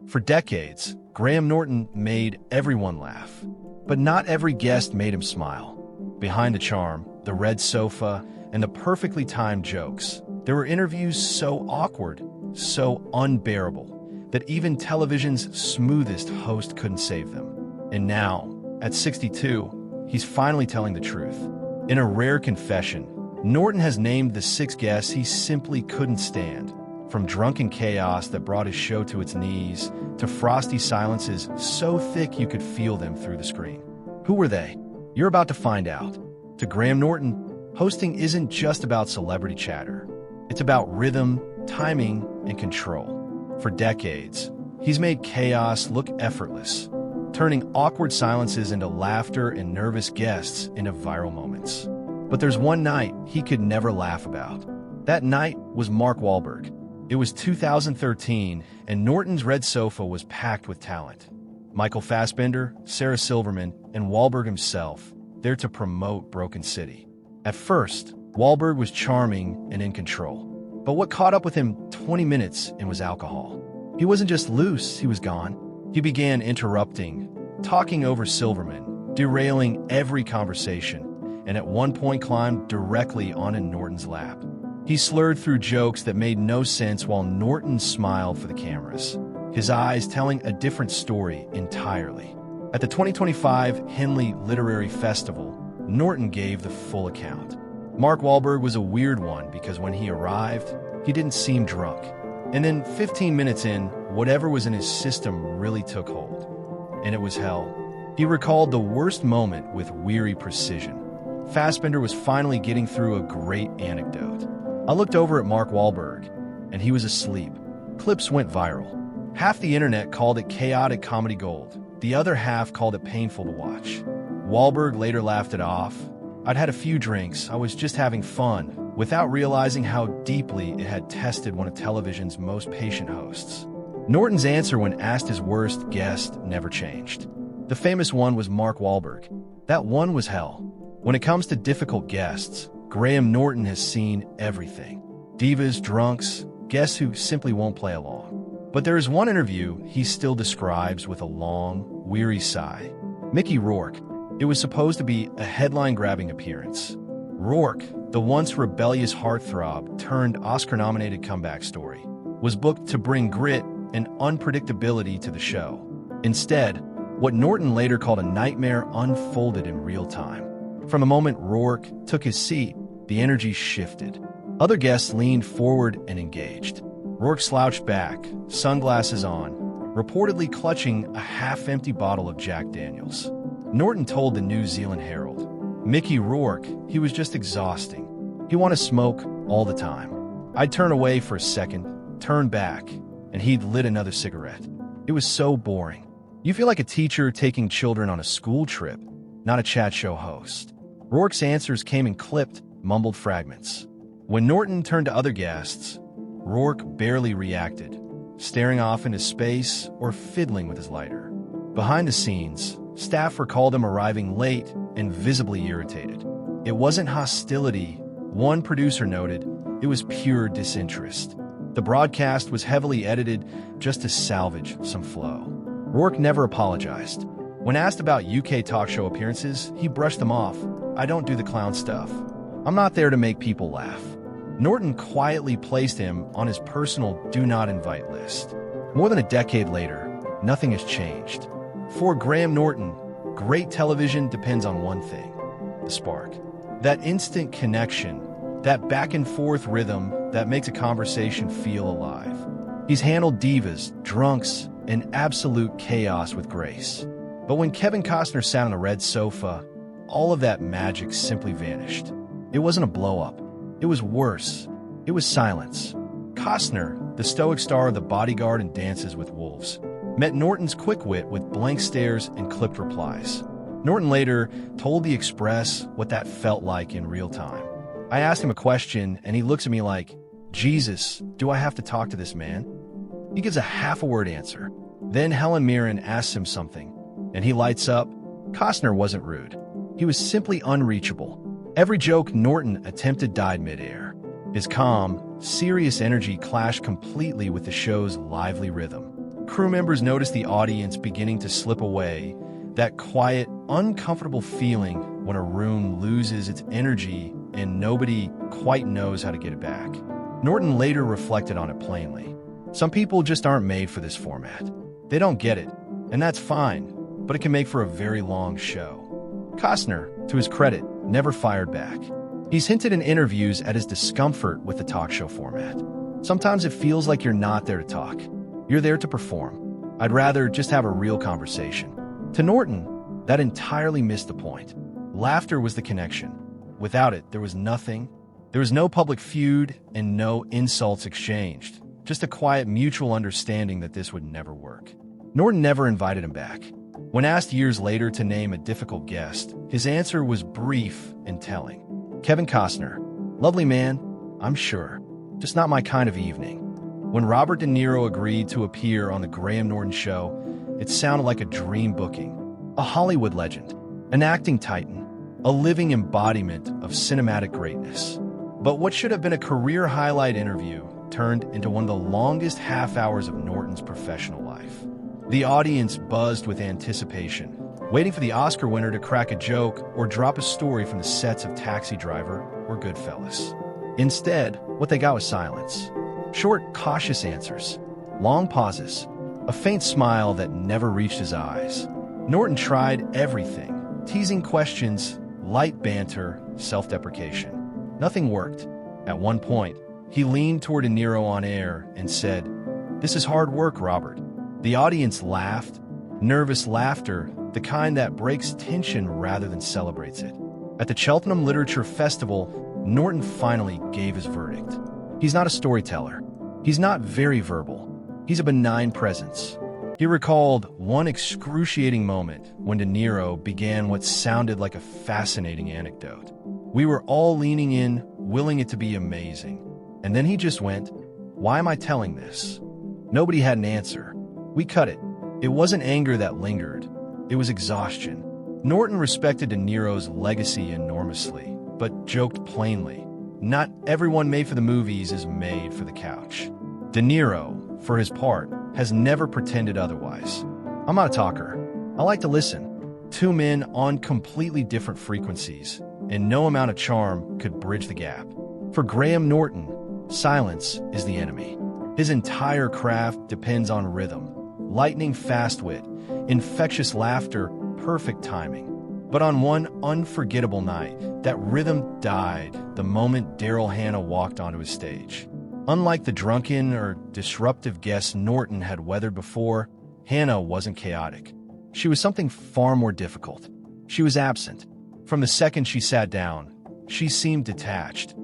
For decades, Graham Norton made everyone laugh. But not every guest made him smile. Behind the charm, the red sofa, and the perfectly timed jokes, there were interviews so awkward, so unbearable, that even television's smoothest host couldn't save them. And now, at 62, he's finally telling the truth. In a rare confession, Norton has named the 6 guests he simply couldn't stand. From drunken chaos that brought his show to its knees, to frosty silences so thick you could feel them through the screen. Who were they? You're about to find out. To Graham Norton, hosting isn't just about celebrity chatter. It's about rhythm, timing, and control. For decades, he's made chaos look effortless, turning awkward silences into laughter and nervous guests into viral moments. But there's one night he could never laugh about. That night was Mark Wahlberg. It was 2013, and Norton's red sofa was packed with talent. Michael Fassbender, Sarah Silverman, and Wahlberg himself, there to promote Broken City. At first, Wahlberg was charming and in control. But what caught up with him 20 minutes in was alcohol. He wasn't just loose, he was gone. He began interrupting, talking over Silverman, derailing every conversation, and at one point climbed directly onto Norton's lap. He slurred through jokes that made no sense while Norton smiled for the cameras, his eyes telling a different story entirely. At the 2025 Henley Literary Festival, Norton gave the full account. Mark Wahlberg was a weird one because when he arrived, he didn't seem drunk. And then 15 minutes in, whatever was in his system really took hold. And it was hell. He recalled the worst moment with weary precision. Fassbender was finally getting through a great anecdote. I looked over at Mark Wahlberg, and he was asleep. Clips went viral. Half the internet called it chaotic comedy gold. The other half called it painful to watch. Wahlberg later laughed it off. I'd had a few drinks, I was just having fun, without realizing how deeply it had tested one of television's most patient hosts. Norton's answer when asked his worst guest never changed. The famous one was Mark Wahlberg. That one was hell. When it comes to difficult guests, Graham Norton has seen everything. Divas, drunks, guests who simply won't play along. But there is one interview he still describes with a long, weary sigh. Mickey Rourke. It was supposed to be a headline-grabbing appearance. Rourke, the once rebellious heartthrob turned Oscar-nominated comeback story, was booked to bring grit and unpredictability to the show. Instead, what Norton later called a nightmare unfolded in real time. From the moment Rourke took his seat, the energy shifted. Other guests leaned forward and engaged. Rourke slouched back, sunglasses on, reportedly clutching a half-empty bottle of Jack Daniels. Norton told the New Zealand Herald, "Mickey Rourke, he was just exhausting. He wanted to smoke all the time. I'd turn away for a second, turn back, and he'd lit another cigarette. It was so boring. You feel like a teacher taking children on a school trip, not a chat show host." Rourke's answers came in clipped, mumbled fragments. When Norton turned to other guests, Rourke barely reacted, staring off into space or fiddling with his lighter. Behind the scenes, staff recalled him arriving late and visibly irritated. It wasn't hostility, one producer noted, it was pure disinterest. The broadcast was heavily edited just to salvage some flow. Rourke never apologized. When asked about UK talk show appearances, he brushed them off. "I don't do the clown stuff. I'm not there to make people laugh." Norton quietly placed him on his personal do not invite list. More than a decade later, nothing has changed. For Graham Norton, great television depends on one thing: the spark. That instant connection, that back and forth rhythm that makes a conversation feel alive. He's handled divas, drunks, and absolute chaos with grace. But when Kevin Costner sat on a red sofa, all of that magic simply vanished. It wasn't a blow-up. It was worse. It was silence. Costner, the stoic star of The Bodyguard and Dances with Wolves, met Norton's quick wit with blank stares and clipped replies. Norton later told The Express what that felt like in real time. "I asked him a question, and he looks at me like, 'Jesus, do I have to talk to this man?' He gives a half-a-word answer. Then Helen Mirren asks him something, and he lights up. Costner wasn't rude. He was simply unreachable. Every joke Norton attempted died midair. His calm, serious energy clashed completely with the show's lively rhythm. crew members noticed the audience beginning to slip away, that quiet, uncomfortable feeling when a room loses its energy and nobody quite knows how to get it back. Norton later reflected on it plainly. Some people just aren't made for this format. They don't get it, and that's fine, but it can make for a very long show. Costner, to his credit, never fired back. He's hinted in interviews at his discomfort with the talk show format. Sometimes it feels like you're not there to talk. You're there to perform. I'd rather just have a real conversation. To Norton, that entirely missed the point. Laughter was the connection. Without it, there was nothing. There was no public feud and no insults exchanged. Just a quiet mutual understanding that this would never work. Norton never invited him back. When asked years later to name a difficult guest, his answer was brief and telling. Kevin Costner. Lovely man, I'm sure. Just not my kind of evening. When Robert De Niro agreed to appear on the Graham Norton Show, it sounded like a dream booking. A Hollywood legend. An acting titan. A living embodiment of cinematic greatness. But what should have been a career highlight interview turned into one of the longest half hours of Norton's professional life. The audience buzzed with anticipation, waiting for the Oscar winner to crack a joke or drop a story from the sets of Taxi Driver or Goodfellas. Instead, what they got was silence. Short, cautious answers. Long pauses. A faint smile that never reached his eyes. Norton tried everything. Teasing questions, light banter, self-deprecation. Nothing worked. At one point, he leaned toward De Niro on air and said, "This is hard work, Robert." The audience laughed, nervous laughter, the kind that breaks tension rather than celebrates it. At the Cheltenham Literature Festival, Norton finally gave his verdict. He's not a storyteller. He's not very verbal. He's a benign presence. He recalled one excruciating moment when De Niro began what sounded like a fascinating anecdote. We were all leaning in, willing it to be amazing. And then he just went, "Why am I telling this?" Nobody had an answer. We cut it. It wasn't anger that lingered. It was exhaustion. Norton respected De Niro's legacy enormously, but joked plainly. Not everyone made for the movies is made for the couch. De Niro, for his part, has never pretended otherwise. I'm not a talker. I like to listen. Two men on completely different frequencies, and no amount of charm could bridge the gap. For Graham Norton, silence is the enemy. His entire craft depends on rhythm, lightning fast wit, infectious laughter, perfect timing. But on one unforgettable night, that rhythm died the moment Daryl Hannah walked onto his stage. Unlike the drunken or disruptive guests Norton had weathered before, Hannah wasn't chaotic. She was something far more difficult. She was absent. From the second she sat down, she seemed detached,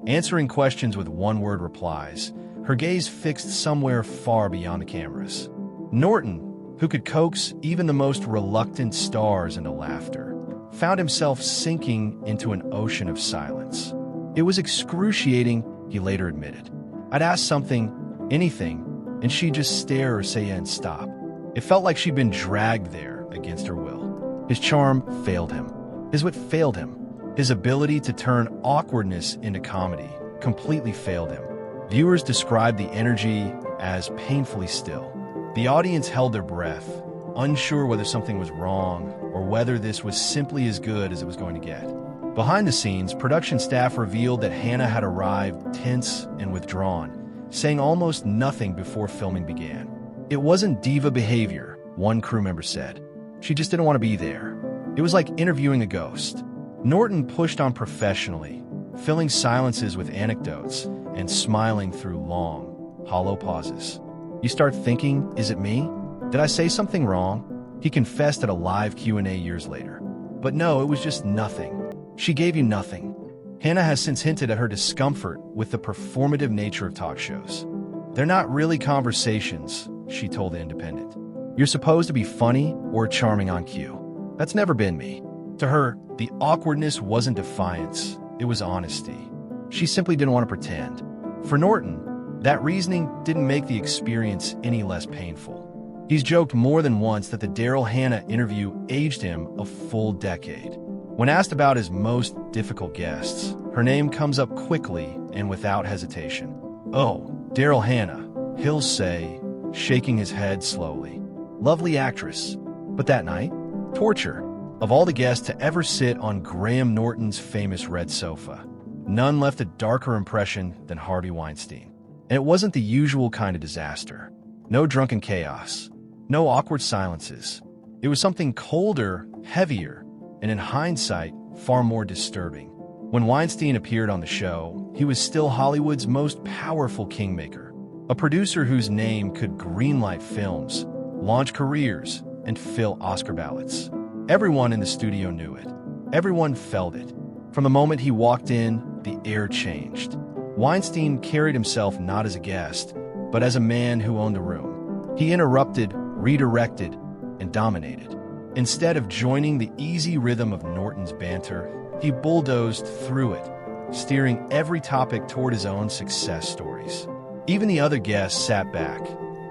answering questions with one-word replies, her gaze fixed somewhere far beyond the cameras. Norton, who could coax even the most reluctant stars into laughter, found himself sinking into an ocean of silence. It was excruciating, he later admitted. I'd ask something, anything, and she'd just stare or say and stop. It felt like she'd been dragged there against her will. His charm failed him. His wit failed him. His ability to turn awkwardness into comedy completely failed him. Viewers described the energy as painfully still. The audience held their breath, unsure whether something was wrong or whether this was simply as good as it was going to get. Behind the scenes, production staff revealed that Hannah had arrived tense and withdrawn, saying almost nothing before filming began. It wasn't diva behavior, one crew member said. She just didn't want to be there. It was like interviewing a ghost. Norton pushed on professionally, filling silences with anecdotes and smiling through long, hollow pauses. You start thinking, is it me? Did I say something wrong? He confessed at a live Q&A years later. But no, it was just nothing. She gave you nothing. Hannah has since hinted at her discomfort with the performative nature of talk shows. They're not really conversations, she told The Independent. You're supposed to be funny or charming on cue. That's never been me. To her, the awkwardness wasn't defiance, it was honesty. She simply didn't want to pretend. For Norton, that reasoning didn't make the experience any less painful. He's joked more than once that the Daryl Hannah interview aged him a full decade. When asked about his most difficult guests, her name comes up quickly and without hesitation. Oh, Daryl Hannah. He'll say, shaking his head slowly. Lovely actress. But that night, torture. Of all the guests to ever sit on Graham Norton's famous red sofa, none left a darker impression than Harvey Weinstein. And it wasn't the usual kind of disaster. No drunken chaos. No awkward silences. It was something colder, heavier, and in hindsight, far more disturbing. When Weinstein appeared on the show, he was still Hollywood's most powerful kingmaker, a producer whose name could greenlight films, launch careers, and fill Oscar ballots. Everyone in the studio knew it. Everyone felt it. From the moment he walked in, the air changed. Weinstein carried himself not as a guest, but as a man who owned the room. He interrupted, redirected, and dominated. Instead of joining the easy rhythm of Norton's banter, he bulldozed through it, steering every topic toward his own success stories. Even the other guests sat back,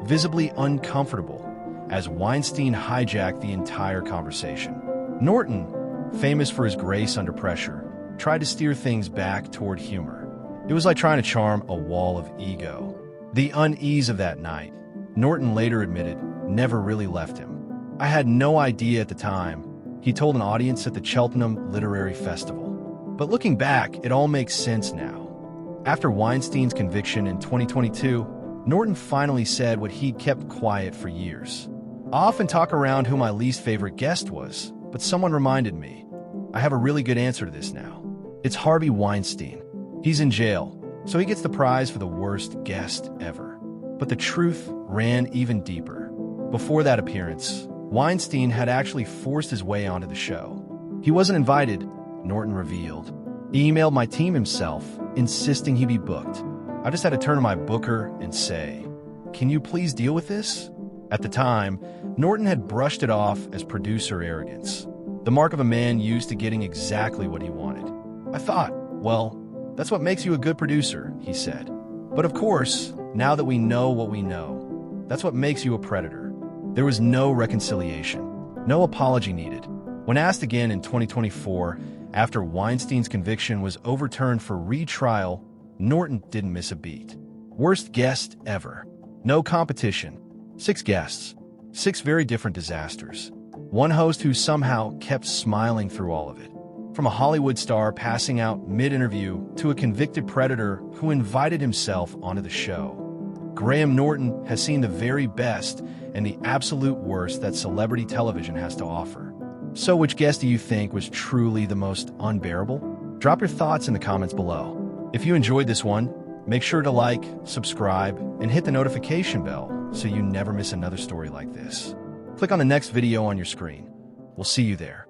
visibly uncomfortable, as Weinstein hijacked the entire conversation. Norton, famous for his grace under pressure, tried to steer things back toward humor. It was like trying to charm a wall of ego. The unease of that night, Norton later admitted, never really left him. I had no idea at the time, he told an audience at the Cheltenham Literary Festival. But looking back, it all makes sense now. After Weinstein's conviction in 2022, Norton finally said what he'd kept quiet for years. I often talk around who my least favorite guest was, but someone reminded me. I have a really good answer to this now. It's Harvey Weinstein. He's in jail, so he gets the prize for the worst guest ever. But the truth ran even deeper. Before that appearance, Weinstein had actually forced his way onto the show. He wasn't invited, Norton revealed. He emailed my team himself, insisting he be booked. I just had to turn to my booker and say, "Can you please deal with this?" At the time, Norton had brushed it off as producer arrogance, the mark of a man used to getting exactly what he wanted. I thought, well, that's what makes you a good producer, he said. But of course, now that we know what we know, that's what makes you a predator. There was no reconciliation, no apology needed. When asked again in 2024, after Weinstein's conviction was overturned for retrial, Norton didn't miss a beat. Worst guest ever. No competition. 6 guests. 6 very different disasters. One host who somehow kept smiling through all of it. From a Hollywood star passing out mid-interview to a convicted predator who invited himself onto the show. Graham Norton has seen the very best and the absolute worst that celebrity television has to offer. So which guest do you think was truly the most unbearable? Drop your thoughts in the comments below. If you enjoyed this one, make sure to like, subscribe, and hit the notification bell so you never miss another story like this. Click on the next video on your screen. We'll see you there.